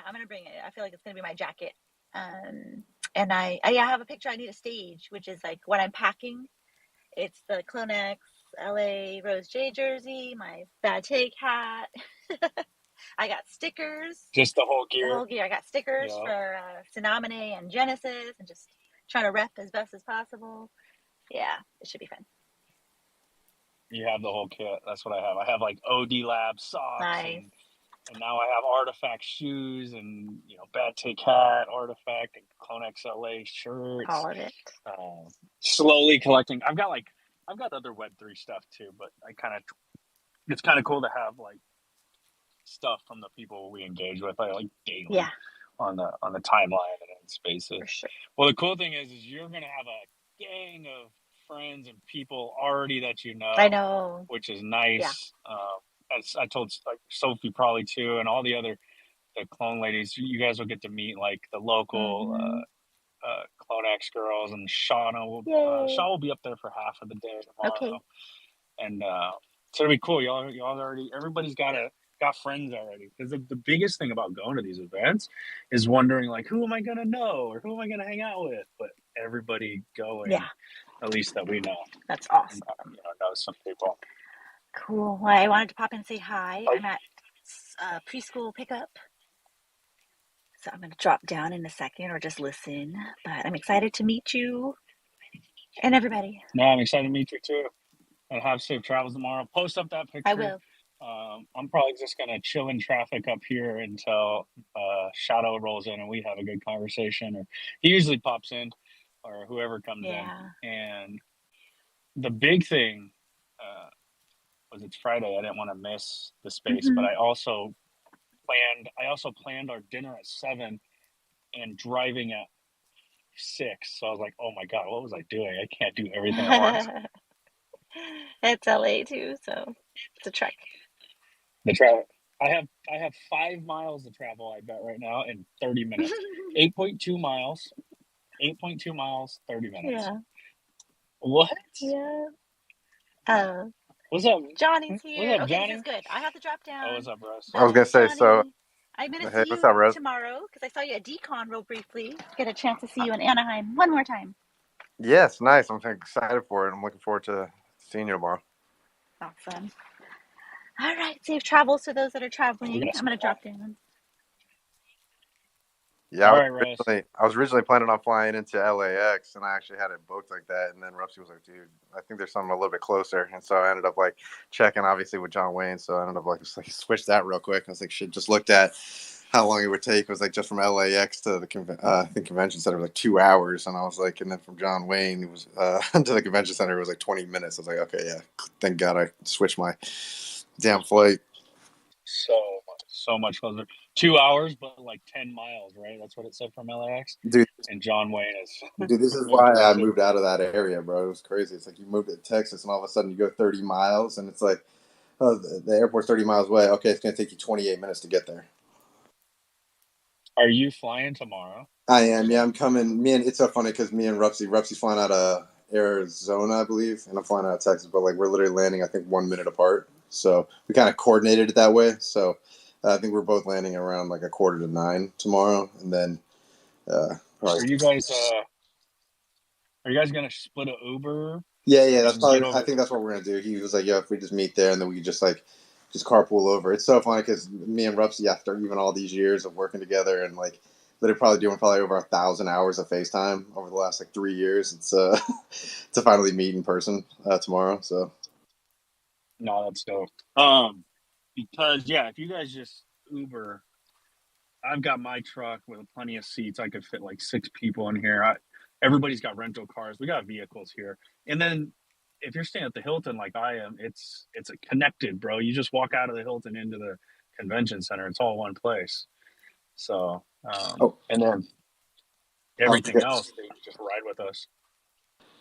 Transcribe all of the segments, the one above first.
I'm gonna bring it. I feel like it's gonna be my jacket. And I have a picture. I need a stage, which is like what I'm packing. It's the CloneX LA Rose J jersey, my bad take hat. I got stickers. Just the whole The gear. whole gear. I got stickers Yeah. for Phenomene and Genesis, and just trying to rep as best as possible. Yeah, it should be fun. You have the whole kit. That's what I have. I have like OD Lab socks Nice. and now I have Artifact shoes and Bad Take Hat, Artifact, and CloneX LA shirts. All of it. Slowly collecting. I've got other Web3 stuff too, but it's kind of cool to have like stuff from the people we engage with like daily on the timeline and in Spaces. For sure. Well, the cool thing is you're gonna have a gang of friends and people already that I know, which is nice. As I told like Sophie probably too, and all the clone ladies, you guys will get to meet like the local CloneX girls, and Shauna will be up there for half of the day tomorrow. Okay. And so it'll be cool. Y'all already, everybody's got friends already. Because the biggest thing about going to these events is wondering like, who am I gonna know or who am I gonna hang out with? But everybody going, at least that we know. That's awesome. And, know some people. Cool. Well, I wanted to pop in and say hi. I'm at preschool pickup, so I'm going to drop down in a second or just listen. But I'm excited to meet you and everybody. No, I'm excited to meet you too. And have safe travels tomorrow. Post up that picture. I will. I'm probably just going to chill in traffic up here until Shadow rolls in and we have a good conversation. Or he usually pops in, or whoever comes in. And the big thing was it's Friday. I didn't want to miss the space, but I also planned our dinner at 7 and driving at 6. So I was like, oh my God, what was I doing? I can't do everything at once. It's LA too, so it's a trek. The travel. I have 5 miles to travel, I bet, right now in 30 minutes. 8.2 miles. 8.2 miles, 30 minutes. Yeah. What? Yeah. What's up? Johnny's here. What's up, okay, Johnny? This is good. I have to drop down. Oh, what's up, Russ? I was going to say, Johnny, I'm going to see you what's up, Russ? tomorrow because I saw you at DCon real briefly. Get a chance to see you in Anaheim one more time. Yes, nice. I'm excited for it. I'm looking forward to seeing you tomorrow. Awesome. All right. Safe travels to those that are traveling. I'm going to drop down. Yeah, I was originally planning on flying into LAX, and I actually had it booked like that. And then Rusty was like, "Dude, I think there's something a little bit closer." And so I ended up like checking, obviously, with John Wayne. So I ended up like switched that real quick. I was like, "Shit!" Just looked at how long it would take. It was like just from LAX to the convention center was like 2 hours, and I was like, and then from John Wayne it was to the convention center it was like 20 minutes. I was like, okay, yeah, thank God I switched my damn flight. So much closer. 2 hours, but like 10 miles, right? That's what it said from LAX. Dude, and John Wayne is. Dude, this is why I moved out of that area, bro. It was crazy. It's like you moved to Texas, and all of a sudden you go 30 miles, and it's like, oh, the airport's 30 miles away. Okay, it's going to take you 28 minutes to get there. Are you flying tomorrow? I am. Yeah, I'm coming. It's so funny because me and Rupsy's flying out of Arizona, I believe, and I'm flying out of Texas. But like we're literally landing, I think, 1 minute apart. So we kind of coordinated it that way. So I think we're both landing around like 8:45 tomorrow, and then. Are you guys gonna split an Uber? Yeah. That's probably. I think that's what we're gonna do. He was like, "Yo, if we just meet there, and then we could just carpool over." It's so funny because me and Rupsy, after even all these years of working together, and like literally probably doing over 1,000 hours of FaceTime over the last 3 years, it's to finally meet in person tomorrow. So. No, that's dope. Because if you guys just Uber. I've got my truck with plenty of seats. I could fit like 6 people in here. Everybody's got rental cars. We got vehicles here. And then if you're staying at the Hilton like I am, it's connected, bro. You just walk out of the Hilton into the convention center. It's all one place. So, and then everything else, they just ride with us.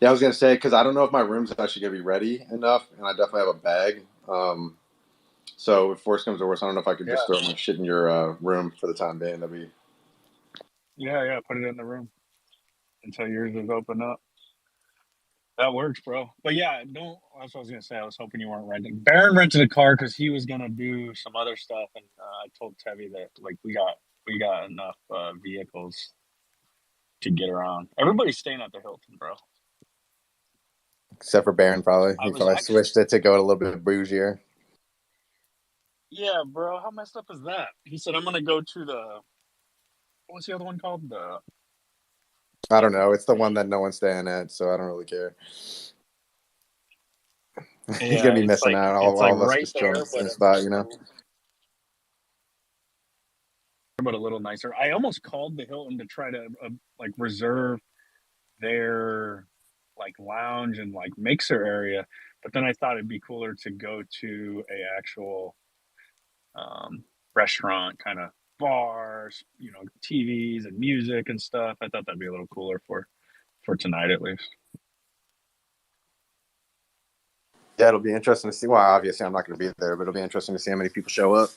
Yeah, I was going to say, because I don't know if my room's actually going to be ready enough, and I definitely have a bag. So if worse comes to worse, I don't know if I could just throw my shit in your room for the time being. That'd be. Yeah. Put it in the room until yours is open up. That works, bro. But yeah, don't. That's what I was gonna say. I was hoping you weren't renting. Baron rented a car because he was gonna do some other stuff, and I told Tevy that like we got vehicles to get around. Everybody's staying at the Hilton, bro. Except for Baron, probably. I He was probably actually, switched it to go a little bit bougier. yeah, bro. How messed up is that? He said, "I'm gonna go to the what's the other one called? The I don't know. It's the one that no one's staying at, so I don't really care. He's yeah, gonna be missing out. it's All like of us right just chilling in there, the same spot, you know. but a little nicer. I almost called the Hilton to try to like reserve their like lounge and like mixer area, but then I thought it'd be cooler to go to a actual restaurant kind of bars, you know, TVs and music and stuff. I thought that'd be a little cooler for tonight at least. Yeah, it'll be interesting to see. Well, obviously, I'm not going to be there, but it'll be interesting to see how many people show up.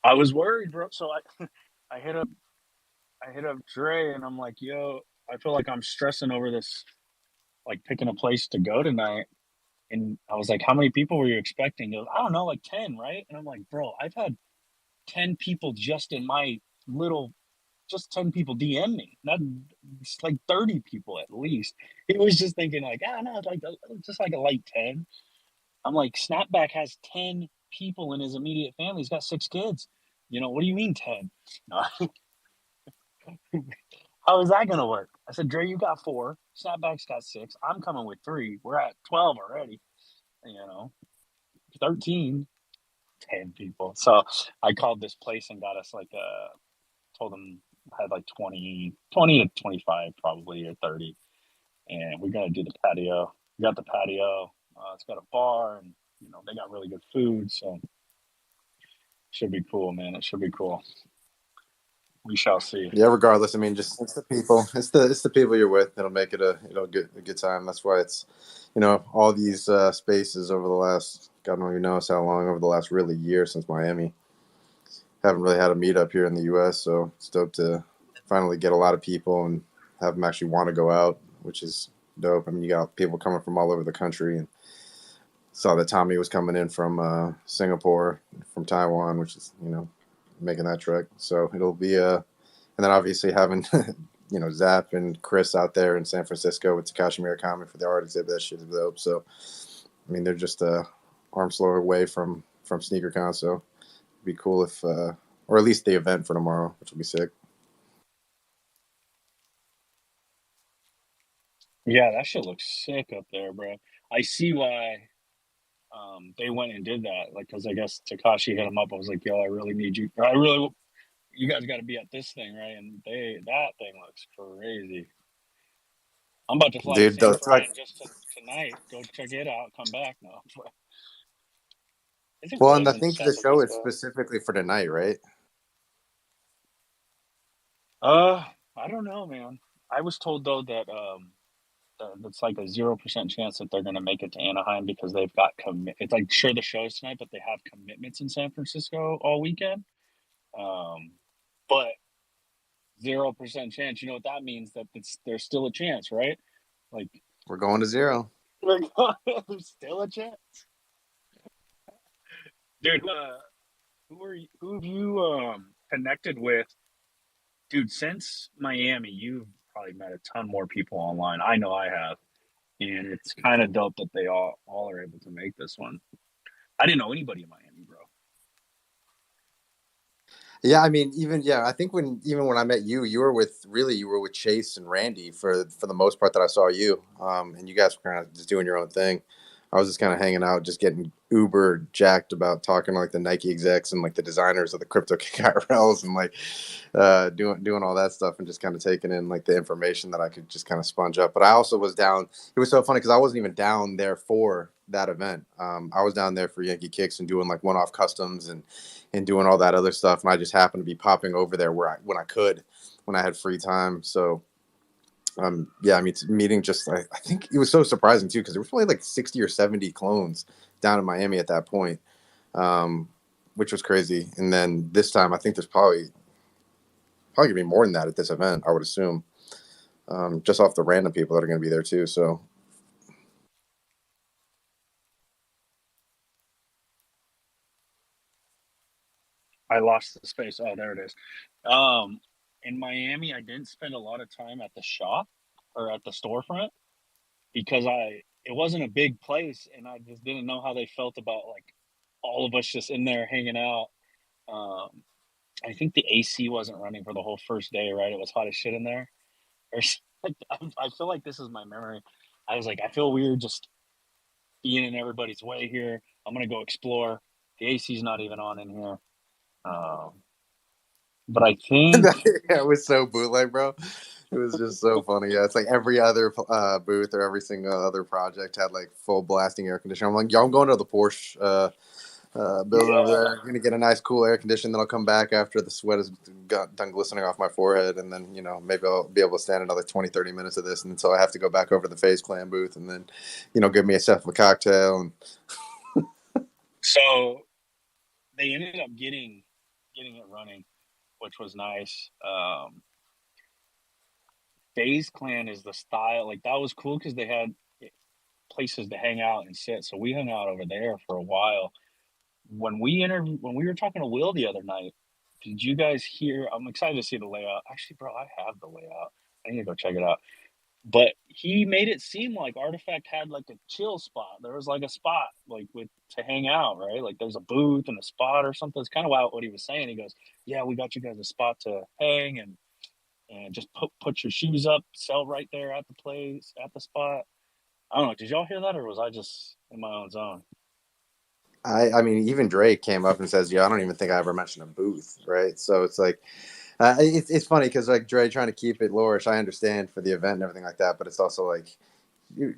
I was worried, bro. So I hit up Dre and I'm like, yo, I feel like I'm stressing over this, like picking a place to go tonight. And I was like, how many people were you expecting? He goes, I don't know, like 10, right? And I'm like, bro, I've had 10 people just in my little, just 10 people DM me. Not it's like 30 people at least. He was just thinking like, ah, no, it's like just like a light 10. I'm like, Snapback has 10 people in his immediate family. He's got 6 kids. You know, what do you mean 10? No. How is that gonna work? I said, Dre, you got 4. Snapback's got 6. I'm coming with 3. We're at 12 already. You know, 13, 10 people. So I called this place and got us like told them I had like 20 to 25 probably or 30. And we're gonna do the patio. We got the patio. It's got a bar and you know they got really good food, so should be cool, man. It should be cool. We shall see. Yeah, regardless, I mean, just it's the people. It's the people you're with. It'll make it a good time. That's why it's, you know, all these spaces over the last God only knows how long, over the last really year since Miami. Haven't really had a meetup here in the U.S., so it's dope to finally get a lot of people and have them actually want to go out, which is dope. I mean, you got people coming from all over the country, and saw that Tommy was coming in from Singapore, from Taiwan, which is, you know, making that trek. So it'll be and then obviously having you know, Zap and Chris out there in San Francisco with Takashi Murakami for the art exhibit. That shit is dope. So I mean, they're just a arm's length away from SneakerCon. So it'd be cool if, or at least the event for tomorrow, which will be sick. Yeah, that shit looks sick up there, bro. I see why they went and did that. Like, cause I guess Takashi hit him up. I was like, yo, I really need you. You guys got to be at this thing, right? And that thing looks crazy. I'm about to fly to Dude, San it's like, Fran just tonight. Go check it out. Come back now. Is it well, and I closed in think San the show is Francisco? specifically for tonight, right? I don't know, man. I was told though that it's like a 0% chance that they're gonna make it to Anaheim because they've got It's like sure the show's tonight, but they have commitments in San Francisco all weekend. But 0% chance. You know what that means? That there's still a chance, right? Like We're going to 0. there's still a chance, dude. Who have you connected with, dude? Since Miami, you've probably met a ton more people online. I know I have, and it's kind of dope that they all are able to make this one. I didn't know anybody in Miami, bro. Yeah, I mean, I think when I met you, you were with Chase and Randy for the most part that I saw you, and you guys were kind of just doing your own thing. I was just kind of hanging out, just getting uber jacked about talking to like the Nike execs and like the designers of the crypto IRLs and like doing all that stuff and just kind of taking in like the information that I could just kind of sponge up. But I also was down. It was so funny because I wasn't even down there for that event. I was down there for Yankee Kicks and doing like one-off customs and doing all that other stuff. And I just happened to be popping over there when I had free time. So yeah, I mean, meeting just, I think it was so surprising too, because there was probably like 60 or 70 clones down in Miami at that point, which was crazy. And then this time, I think there's probably gonna be more than that at this event, I would assume, just off the random people that are going to be there too. So I lost the space. Oh, there it is. In Miami, I didn't spend a lot of time at the shop or at the storefront because it wasn't a big place, and I just didn't know how they felt about like all of us just in there hanging out. Um, I think the AC wasn't running for the whole first day, right? It was hot as shit in there. Or I feel like this is my memory. I was like, I feel weird just being in everybody's way here. I'm gonna go explore. The AC's not even on in here. Um, but I think Yeah, it was so bootleg, bro. It was just so funny. Yeah, it's like every other booth or every single other project had like full blasting air conditioning. I'm like, yo, I'm going to the Porsche building over yeah, there. I'm gonna get a nice cool air condition. Then I'll come back after the sweat has got done glistening off my forehead, and then maybe I'll be able to stand another 20, 30 minutes of this, and until I have to go back over to the Phase Clan booth, and then give me a sip of a cocktail. And so they ended up getting it running, which was nice. FaZe Clan is the style, like that was cool because they had places to hang out and sit. So we hung out over there for a while. When we were talking to Will the other night, did you guys hear? I'm excited to see the layout. Actually, bro, I have the layout. I need to go check it out. But he made it seem like Artifact had like a chill spot. There was like a spot like with to hang out, right? Like there's a booth and a spot or something. It's kind of what he was saying. He goes, "Yeah, we got you guys a spot to hang and just put your shoes up, sell right there at the place at the spot." I don't know. Did y'all hear that, or was I just in my own zone? I mean, even Drake came up and says, "Yeah, I don't even think I ever mentioned a booth," right? So it's like, it's funny because like Dre trying to keep it lower, I understand for the event and everything like that, but it's also like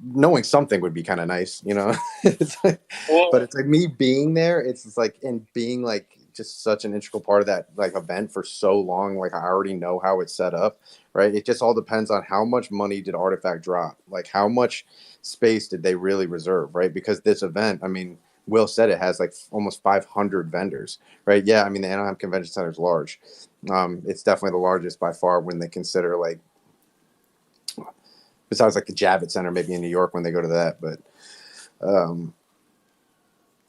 knowing something would be kind of nice, it's like, but Well, it's like me being there. It's just like and being like just such an integral part of that like event for so long. Like I already know how it's set up, right? It just all depends on how much money did Artifact drop, like how much space did they really reserve, right? Because this event, I mean, Will said it has like almost 500 vendors, right? Yeah, I mean the Anaheim Convention Center is large. It's definitely the largest by far when they consider like besides like the Javits Center maybe in New York when they go to that, but um,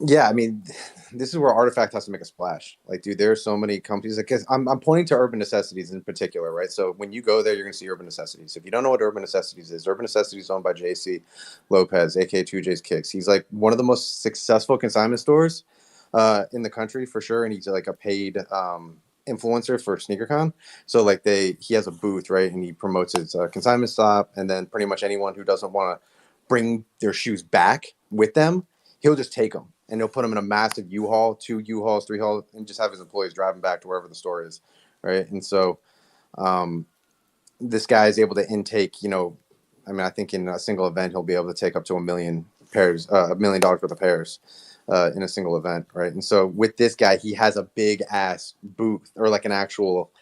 yeah, I mean, this is where Artifact has to make a splash. Like, dude, there are so many companies. Like, I'm pointing to Urban Necessities in particular, right? So when you go there, you're going to see Urban Necessities. If you don't know what Urban Necessities is, Urban Necessities is owned by JC Lopez, aka 2J's Kicks. He's like one of the most successful consignment stores in the country for sure, and he's like a paid influencer for SneakerCon. So like he has a booth, right, and he promotes his consignment stop, and then pretty much anyone who doesn't want to bring their shoes back with them, he'll just take them and he'll put them in a massive U-Haul, 2 U-Hauls, 3 Hauls, and just have his employees drive them back to wherever the store is, right? And so um, this guy is able to intake, I mean, I think in a single event he'll be able to take up to 1 million pairs, $1 million worth of pairs in a single event, right? And so with this guy, he has a big ass booth or like an actual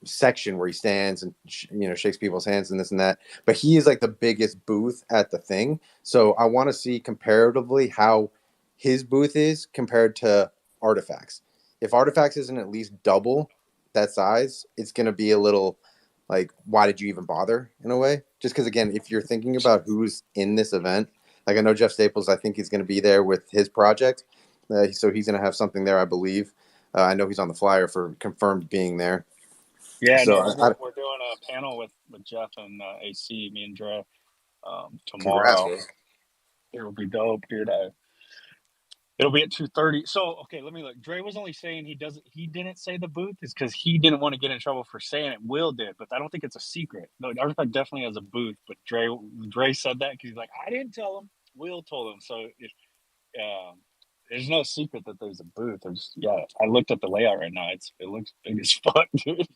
section where he stands and shakes people's hands and this and that, but he is like the biggest booth at the thing. So I want to see comparatively how his booth is compared to Artifacts. If Artifacts isn't at least double that size, it's going to be a little like, why did you even bother, in a way? Just because, again, if you're thinking about who's in this event, like I know Jeff Staples, I think he's going to be there with his project, so he's going to have something there, I believe. I know he's on the flyer for confirmed being there. yeah, So no, we're doing a panel with Jeff and AC, me and Dre, congrats, tomorrow. bro. It'll be dope, dude. It'll be at 2:30. So okay, let me look. Dre was only saying he didn't say the booth is because he didn't want to get in trouble for saying it. Will did, but I don't think it's a secret. No, Artifact definitely has a booth, but Dre said that because he's like, I didn't tell him. Will told him. So if there's no secret that there's a booth. I looked at the layout right now. It looks big as fuck, dude.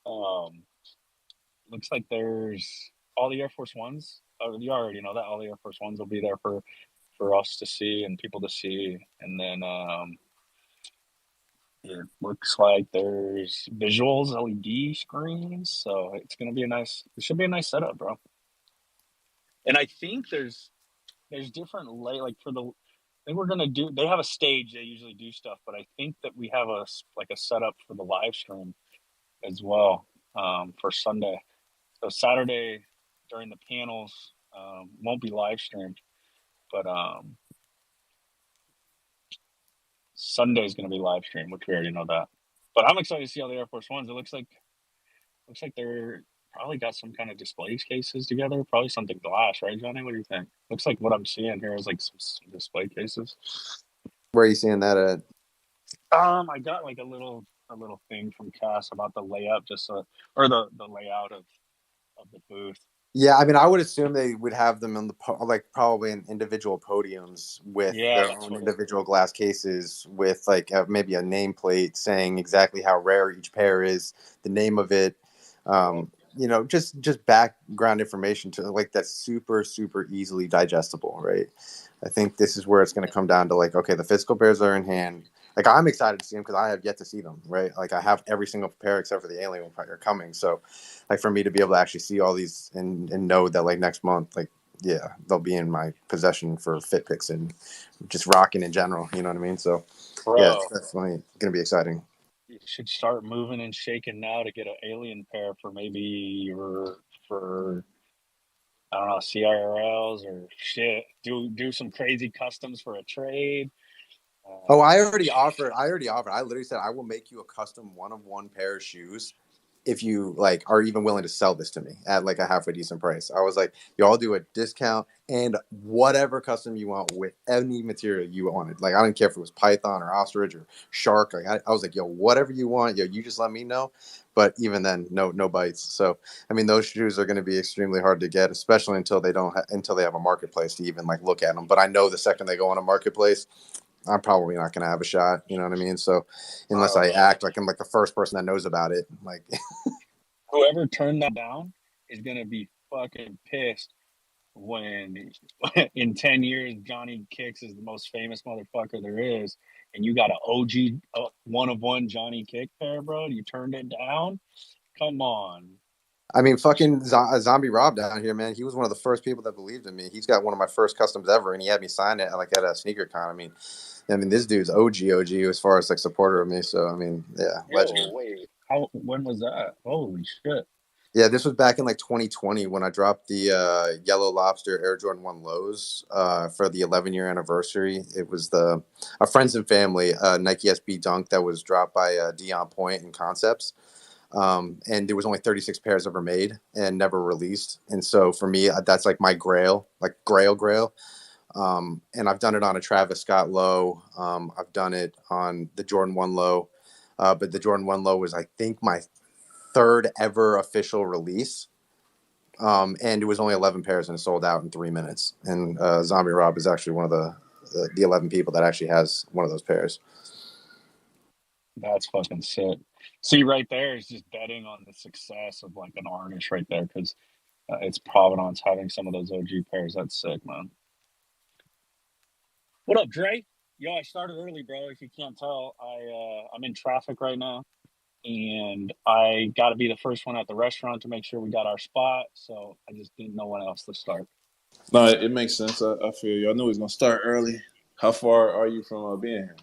Um, looks like there's all the Air Force Ones. Oh, you already know that all the Air Force Ones will be there for us to see and people to see, and then it looks like there's visuals, LED screens, so it's gonna be it should be a nice setup, bro. And I think there's different like for the I think we're gonna do. They have a stage. They usually do stuff, but I think that we have a setup for the live stream as well for Sunday. So Saturday during the panels won't be live streamed, but Sunday's going to be live stream, which we already know that. But I'm excited to see all the Air Force Ones. It looks like they're probably got some kind of display cases together. Probably something glass, right, Johnny? What do you think? Looks like what I'm seeing here is like some display cases. Where are you seeing that at? I got like a little thing from Cass about the layout, or the layout of the booth. Yeah, I mean, I would assume they would have them in the like probably in individual podiums with their own individual glass cases with like maybe a nameplate saying exactly how rare each pair is, the name of it, you know, just background information to like that's super easily digestible, right? I think this is where it's going to come down to like, okay, the physical pairs are in hand. Like I'm excited to see them because I have yet to see them, right? Like I have every single pair except for the alien one are coming, so. Like for me to be able to actually see all these and know that like next month, like, yeah, they'll be in my possession for fit picks and just rocking in general. You know what I mean? So yeah, it's definitely going to be exciting. You should start moving and shaking now to get an alien pair for maybe for I don't know, CIRLs or shit. Do some crazy customs for a trade. Oh, I already offered. I literally said I will make you a custom 1-of-1 pair of shoes if you like are even willing to sell this to me at like a halfway decent price. I was like, y'all do a discount and whatever custom you want with any material you wanted. Like I didn't care if it was python or ostrich or shark. Like I was like, yo, whatever you want, yo, you just let me know. But even then, no bites. So I mean, those shoes are going to be extremely hard to get, especially until they have a marketplace to even like look at them. But I know the second they go on a marketplace, I'm probably not going to have a shot. You know what I mean? So unless I act like I'm like the first person that knows about it, like whoever turned that down is going to be fucking pissed when in 10 years Johnny Kicks is the most famous motherfucker there is and you got an OG 1-of-1 Johnny Kick pair, bro. You turned it down? Come on. I mean, fucking Zombie Rob down here, man. He was one of the first people that believed in me. He's got one of my first customs ever, and he had me sign it like at a sneaker con. I mean, this dude's OG as far as like supporter of me. So I mean, yeah, legend. Wait, when was that? Holy shit! Yeah, this was back in like 2020 when I dropped the Yellow Lobster Air Jordan 1 lows for the 11-year anniversary. It was a friends and family Nike SB Dunk that was dropped by Dion Point and Concepts. And there was only 36 pairs ever made and never released. And so for me, that's like my grail, like grail. And I've done it on a Travis Scott low. I've done it on the Jordan 1 low. But the Jordan 1 low was, I think, my third ever official release. And it was only 11 pairs and it sold out in 3 minutes. And Zombie Rob is actually one of the 11 people that actually has one of those pairs. That's fucking sick. See, right there is just betting on the success of like an artist right there because it's Provenance having some of those OG pairs. That's sick, man. What up, Dre? Yo, I started early, bro. If you can't tell, I'm in traffic right now, and I got to be the first one at the restaurant to make sure we got our spot. So I just didn't know when else to start. No, it makes sense. I feel you. I knew he was gonna start early. How far are you from being here?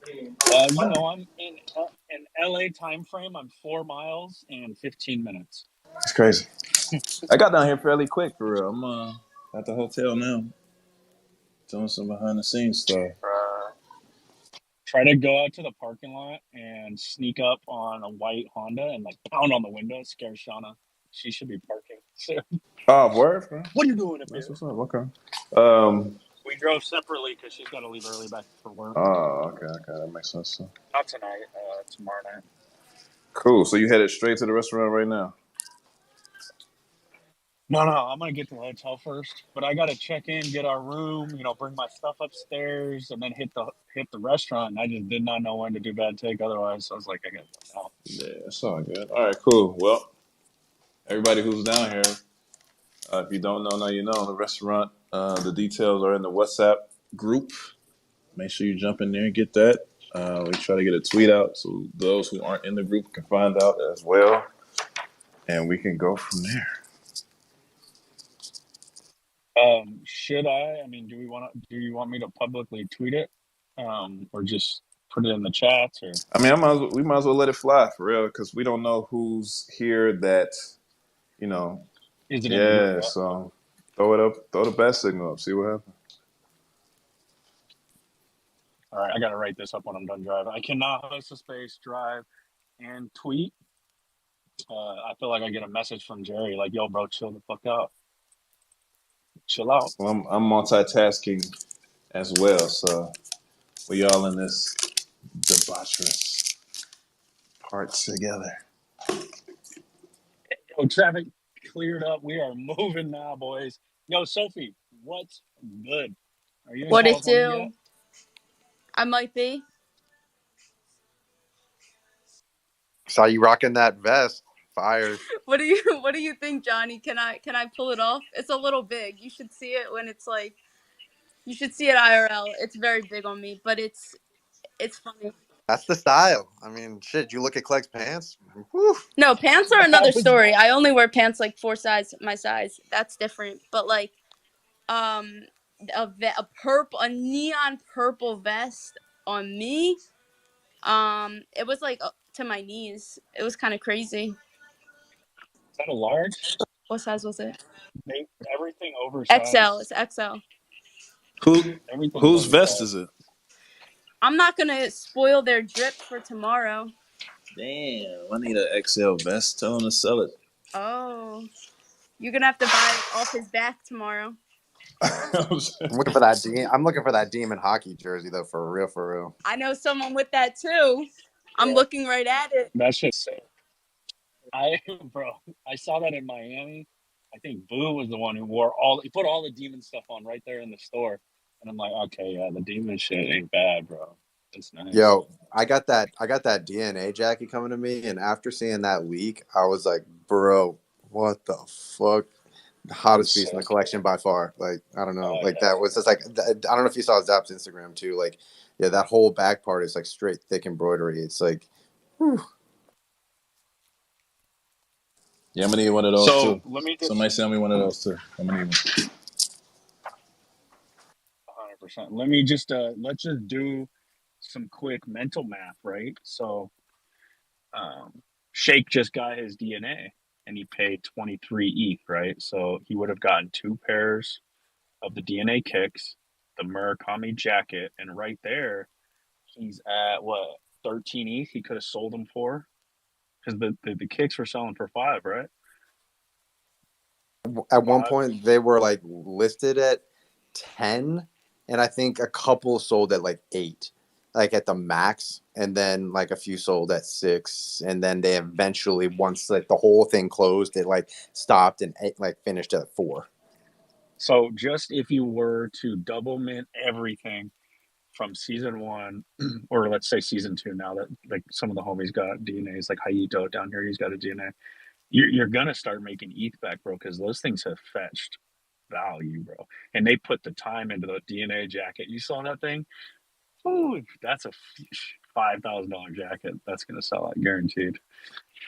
You know, I'm in an LA time frame. I'm 4 miles and 15 minutes. It's crazy. I got down here fairly quick, for real. I'm at the hotel now, doing some behind the scenes stuff. Try to go out to the parking lot and sneak up on a white Honda and like pound on the window, scare Shauna. She should be parking soon. Oh, word, bro. What are you doing up here? That's what's up. Okay. We drove separately because she's got to leave early back for work. Oh, okay. That makes sense. Not tonight. Tomorrow night. Cool. So you headed straight to the restaurant right now? No. I'm gonna get to the hotel first, but I gotta check in, get our room. You know, bring my stuff upstairs, and then hit the restaurant. And I just did not know when to do bad take. Otherwise, I was like, I gotta go now. Yeah, it's all good. All right, cool. Well, everybody who's down here, if you don't know, now you know. The restaurant, the details are in the WhatsApp group. Make sure you jump in there and get that. We try to get a tweet out so those who aren't in the group can find out as well, and we can go from there. Should I? I mean, do you want me to publicly tweet it, or just put it in the chats? Or I mean, we might as well let it fly for real because we don't know who's here that, you know. Is it? Yeah, so throw it up, throw the bat signal up, see what happens. All right, I got to write this up when I'm done driving. I cannot host a space, drive, and tweet. I feel like I get a message from Jerry like, yo, bro, chill the fuck out. Chill out. Well, I'm multitasking as well, so we all in this debaucherous part together. Yo, traffic cleared up. We are moving now, boys. Yo, Sophie, what's good? Are you in What it California do? yet? I might be. Saw you rocking that vest. Fire. What do you think, Johnny? Can I pull it off? It's a little big. You should see it when it's like you should see it IRL. It's very big on me, but it's funny. That's the style. I mean, shit, you look at Clegg's pants. Whew. No, pants are another story. I only wear pants like my size. That's different. But like a neon purple vest on me. It was like to my knees. It was kind of crazy. Is that a large? What size was it? Everything oversized. XL. It's XL. Whose vest is it? I'm not gonna spoil their drip for tomorrow. Damn, I need an XL vest. Tell him to sell it. Oh, you're gonna have to buy it off his back tomorrow. I'm looking for that. I'm looking for that Demon hockey jersey though, for real, for real. I know someone with that too. I'm looking right at it. That's just sick. I saw that in Miami. I think Boo was the one who he put all the Demon stuff on right there in the store. And I'm like, okay, yeah, the Demon shit ain't bad, bro. It's nice. Yo, I got that DNA jacket coming to me, and after seeing that leak, I was like, bro, what the fuck? The hottest piece in the collection by far. Like, I don't know. That was just like, I don't know if you saw Zap's Instagram too. Like, yeah, that whole back part is like straight thick embroidery. It's like, whew. Yeah, I'm gonna need one of those too. Somebody send me one of those too. I'm gonna need one. 100%. Let me just let's just do some quick mental math, right? So, Shake just got his DNA, and he paid 23 ETH, right? So he would have gotten 2 pairs of the DNA kicks, the Murakami jacket, and right there, he's at what 13 ETH. He could have sold them for, because the kicks were selling for 5, right? At one point, they were like listed at 10, and I think a couple sold at like 8, like at the max, and then like a few sold at 6, and then they eventually, once like the whole thing closed, it like stopped and like finished at 4. So just if you were to double mint everything from season 1, or let's say season 2, now that like some of the homies got DNAs, like Hayito down here, he's got a DNA. You're gonna start making ETH back, bro, because those things have fetched value, bro. And they put the time into the DNA jacket. You saw that thing? Ooh, that's a $5,000 jacket. That's gonna sell out, guaranteed.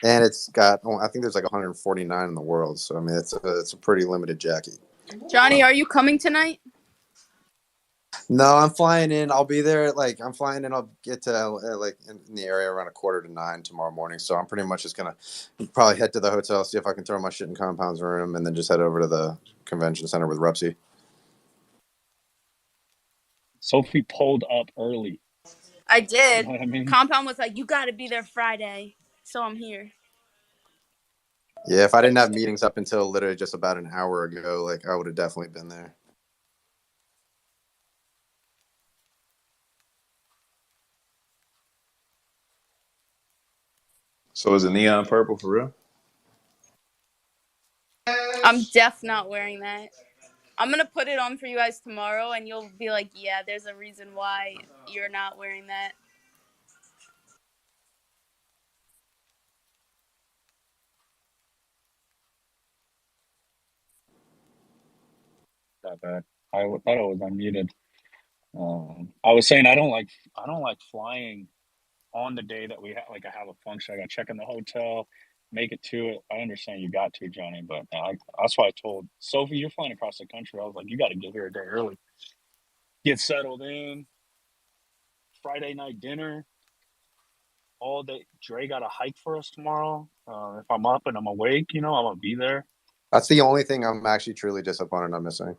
And it's got, I think there's like 149 in the world. So I mean, it's a pretty limited jacket. Johnny, are you coming tonight? No, I'm flying in. I'll be there. Like, I'm flying in. I'll get to like in the area around 8:45 tomorrow morning. So I'm pretty much just gonna probably head to the hotel, see if I can throw my shit in Compound's room, and then just head over to the convention center with Repsy. Sophie pulled up early. I did. You know what I mean? Compound was like, you got to be there Friday, so I'm here. Yeah, if I didn't have meetings up until literally just about an hour ago, like I would have definitely been there. So is it neon purple for real? I'm not wearing that. I'm going to put it on for you guys tomorrow, and you'll be like, yeah, there's a reason why you're not wearing that. That bad. I thought I was unmuted. I was saying I don't like flying on the day that we have I have a function. I got to check in the hotel, make it to it. I understand you got to, Johnny, but that's why I told Sophie, you're flying across the country. I was like, you got to get here a day early, get settled in. Friday night dinner, all day. Dre got a hike for us tomorrow. If I'm up and I'm awake, I'm gonna be there. That's the only thing I'm actually truly disappointed I'm missing.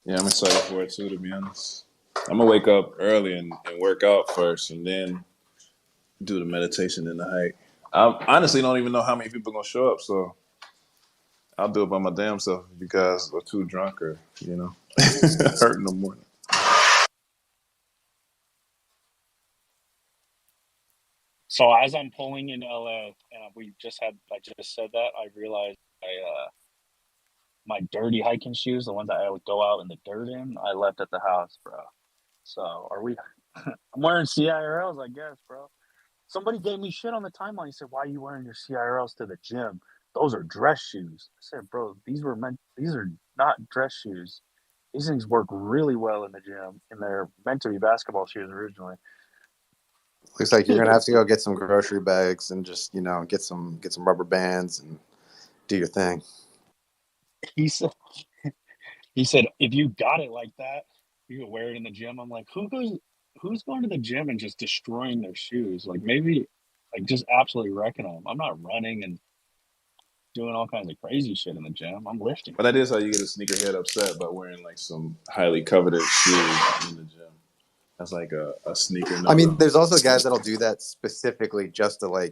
Yeah, I'm excited for it too, to be honest. I'm gonna wake up early and work out first, and then do the meditation and the hike. I honestly don't even know how many people are gonna show up, so I'll do it by my damn self because I'm too drunk or hurt in the morning. So as I'm pulling in LA, and I just said that, I realized my dirty hiking shoes, the ones that I would go out in the dirt in, I left at the house, bro. So I'm wearing CIRLs, I guess, bro. Somebody gave me shit on the timeline. He said, "Why are you wearing your CIRLs to the gym? Those are dress shoes." I said, "Bro, these are not dress shoes. These things work really well in the gym, and they're meant to be basketball shoes originally." Looks like you're gonna have to go get some grocery bags and just get some rubber bands and do your thing. He said, "If you got it like that, you can wear it in the gym." I'm like, who's going to the gym and just destroying their shoes? Like maybe like just absolutely wrecking them. I'm not running and doing all kinds of crazy shit in the gym. I'm lifting. But that is how you get a sneakerhead upset by wearing like some highly coveted shoes in the gym. That's like a sneaker. I mean, there's also guys that'll do that specifically just to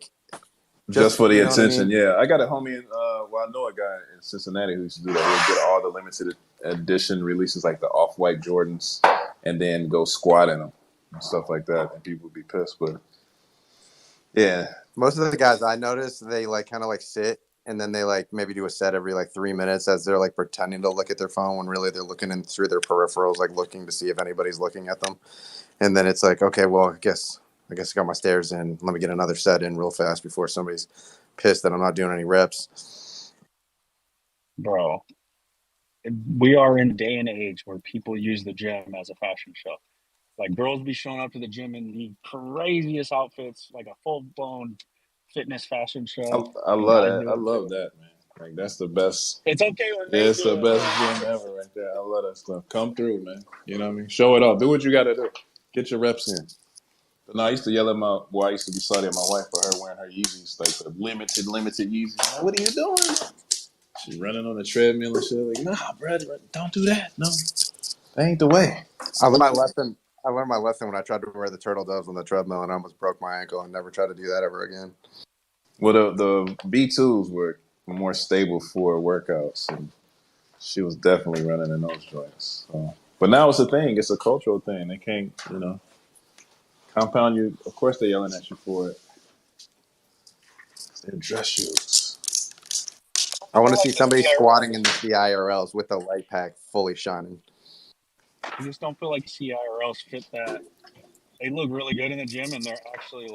just for the attention. I mean? Yeah, I got a homie I know a guy in Cincinnati who used to do that. He'll get all the limited edition releases like the off-white Jordans and then go squat in them and stuff like that, and people would be pissed. But yeah, most of the guys I notice, they kind of sit, and then they maybe do a set every 3 minutes as they're pretending to look at their phone when really they're looking in through their peripherals, looking to see if anybody's looking at them. And then it's okay, well, I guess I got my stairs in. Let me get another set in real fast before somebody's pissed that I'm not doing any reps. Bro, we are in a day and age where people use the gym as a fashion show. Like girls be showing up to the gym in the craziest outfits, like a full-blown fitness fashion show. I love that. I love that, man. Like that's the best. It's okay when they it's the best gym ever, right there. I love that stuff. Come through, man. You know what I mean? Show it off. Do what you got to do. Get your reps in. But no, I used to yell at I used to be salty at my wife for her wearing her Yeezys, like the limited Yeezys. Like, what are you doing? She running on the treadmill and shit. Like, nah, bro, don't do that. No, that ain't the way. I learned my lesson. When I tried to wear the turtle doves on the treadmill and I almost broke my ankle and never tried to do that ever again. Well, the B2s were more stable for workouts, and she was definitely running in those joints. So. But now it's a thing. It's a cultural thing. They can't, compound you. Of course, they're yelling at you for it. They're dress shoes. I want to see somebody squatting in the CIRLs with the light pack fully shining. I just don't feel like CIRLs fit that. They look really good in the gym, and they're actually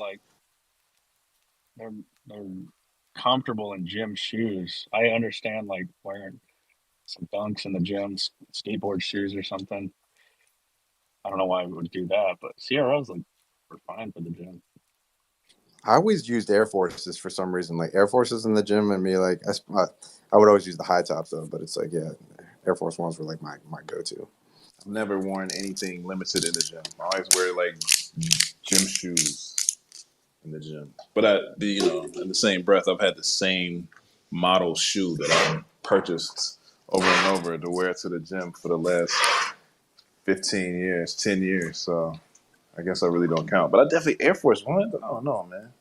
they're comfortable in gym shoes. I understand wearing some Dunks in the gym, skateboard shoes or something. I don't know why we would do that, but CRLs are fine for the gym. I always used Air Forces for some reason, Air Forces in the gym, and I would always use the high tops though. But it's Air Force Ones were my go-to. I've never worn anything limited in the gym. I always wear gym shoes in the gym. But in the same breath, I've had the same model shoe that I've purchased over and over to wear to the gym for the last 15 years, 10 years. So I guess I really don't count. But I definitely Air Force One. I don't know, man.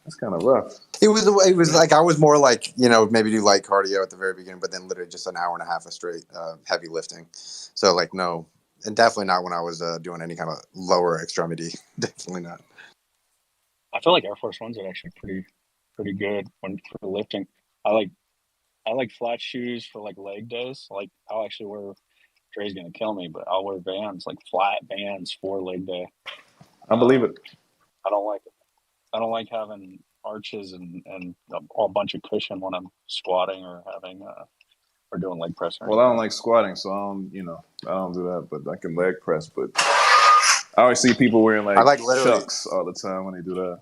That's kind of rough. It was I was more maybe do light cardio at the very beginning, but then literally just an hour and a half of straight heavy lifting. So no, and definitely not when I was doing any kind of lower extremity. Definitely not. I feel like Air Force Ones are actually pretty good for lifting. I like flat shoes for leg days. I'll actually wear. Dre's gonna kill me, but I'll wear Vans, flat Vans for leg day. I believe it. I don't like it. I don't like having arches and a bunch of cushion when I'm squatting or having or doing leg press. Well, I don't like squatting, so I don't do that. But I can leg press. But I always see people wearing Chucks all the time when they do that.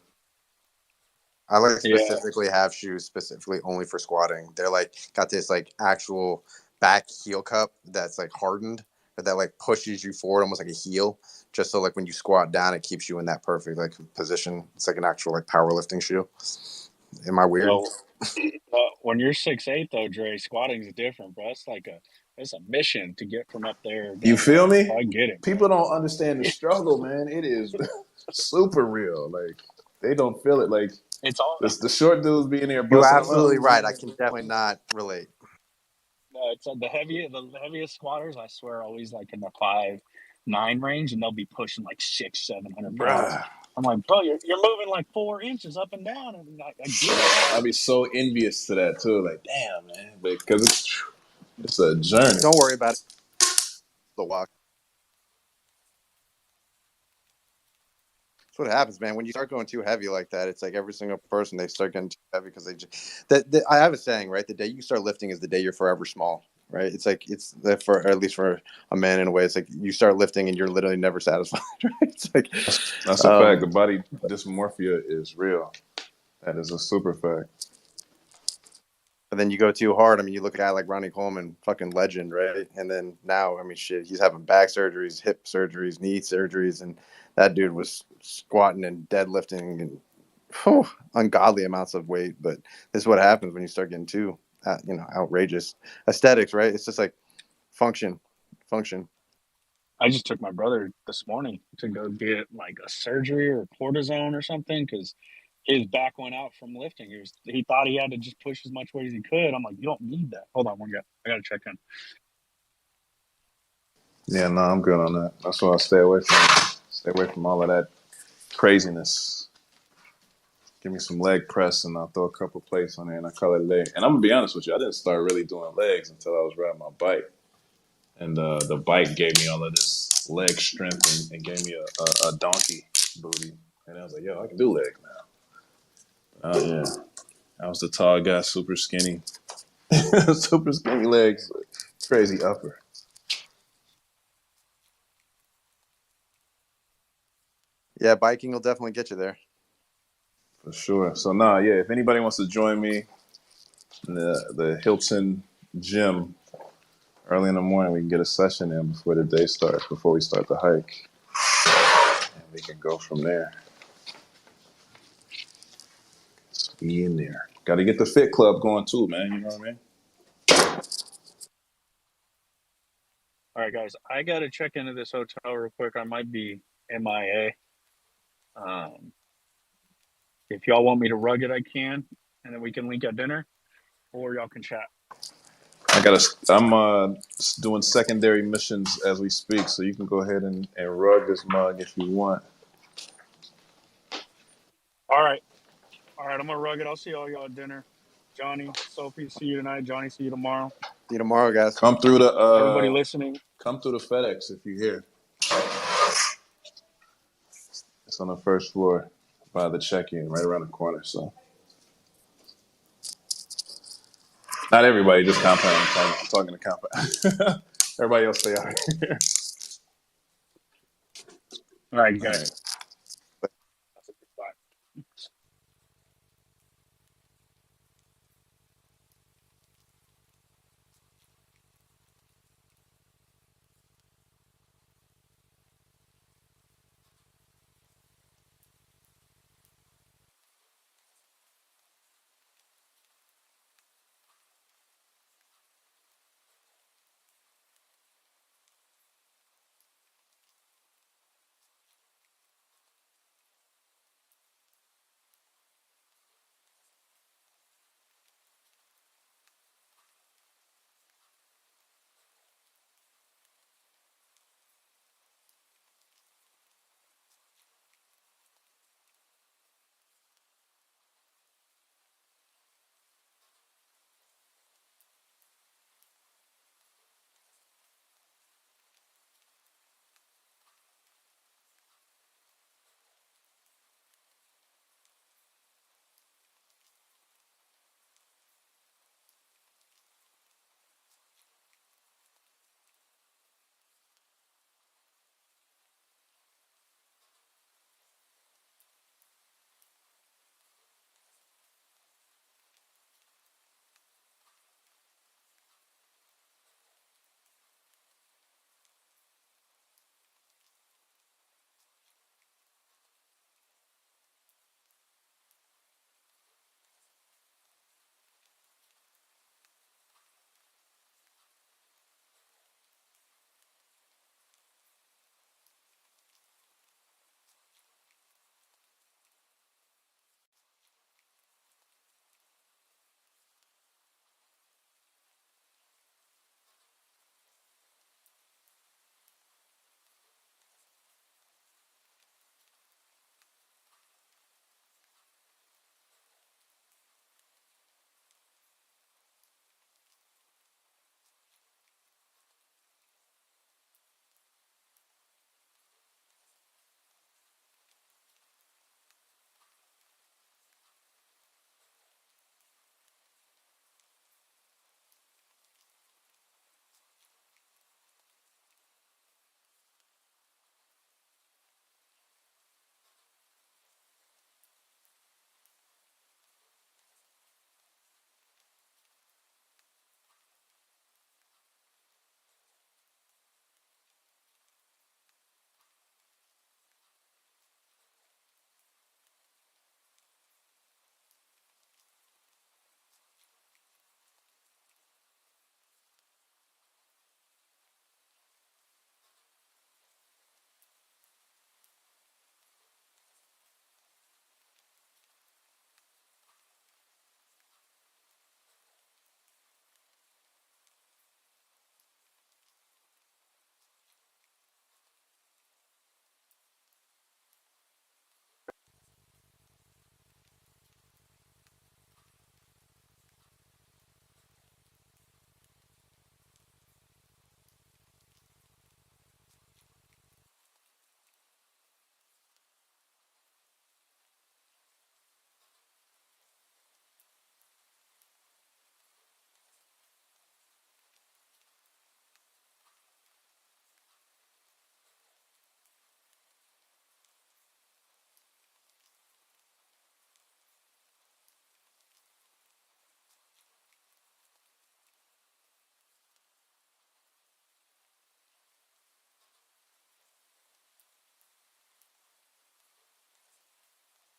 I specifically have shoes specifically only for squatting. They're got this actual back heel cup that's hardened, but that pushes you forward almost like a heel, just so when you squat down, it keeps you in that perfect position. It's an actual powerlifting shoe. Am I weird? Well, when you're 6'8", though, Dre, squatting is different, bro. It's it's a mission to get from up there You down feel there. me? So I get it, People bro. don't understand the struggle, man. It is super real. Like they don't feel it. Like It's all the short dudes being there You're busting them up. absolutely right. I can definitely not relate. it's the heaviest squatters. I swear, are always like in the 5'9" range, and they'll be pushing like 600-700 pounds. Bruh. I'm like, bro, you're moving like 4 inches up and down, and I get it. I'd be so envious to that too. Like, damn, man, because it's a journey. Don't worry about it. The walk. That's what happens, man. When you start going too heavy like that, it's like every single person, they start getting too heavy because they just. I have a saying, right? The day you start lifting is the day you're forever small, right? It's like or at least for a man in a way, it's like you start lifting and you're literally never satisfied. Right? It's like that's a fact. The body dysmorphia is real. That is a super fact. But then you go too hard. I mean, you look at a guy like Ronnie Coleman, fucking legend, right? And then now, I mean, shit, he's having back surgeries, hip surgeries, knee surgeries, and that dude was squatting and deadlifting and ungodly amounts of weight. But this is what happens when you start getting too, outrageous aesthetics, right? It's just like function. I just took my brother this morning to go get like a surgery or cortisone or something because his back went out from lifting. He thought he had to just push as much weight as he could. I'm like, you don't need that. Hold on, I gotta check in. Yeah, no, I'm good on that. That's why I stay away from all of that craziness. Give me some leg press and I'll throw a couple plates on there and I call it leg. And I'm gonna be honest with you, I didn't start really doing legs until I was riding my bike. And the bike gave me all of this leg strength and gave me a donkey booty. And I was like, yo, I can do legs now. Oh, yeah. I was the tall guy, super skinny. Super skinny legs, crazy upper. Yeah, biking will definitely get you there. For sure. So, if anybody wants to join me in the Hilton gym early in the morning, we can get a session in before the day starts, before we start the hike. And we can go from there. So be in there. Got to get the fit club going too, man. You know what I mean? All right, guys, I got to check into this hotel real quick. I might be MIA. If y'all want me to rug it, I can, and then we can link at dinner, or y'all can chat. I'm doing secondary missions as we speak, so you can go ahead and rug this mug if you want. All right, I'm gonna rug it. I'll see all y'all at dinner. Johnny, Sophie, see you tonight. Johnny, see you tomorrow. See you tomorrow, guys. Come through the everybody listening. Come through the FedEx if you're here. It's on the first floor by the check-in, right around the corner. So, not everybody, just Compound. I'm talking to Compound. Everybody else stay out here. All right, guys.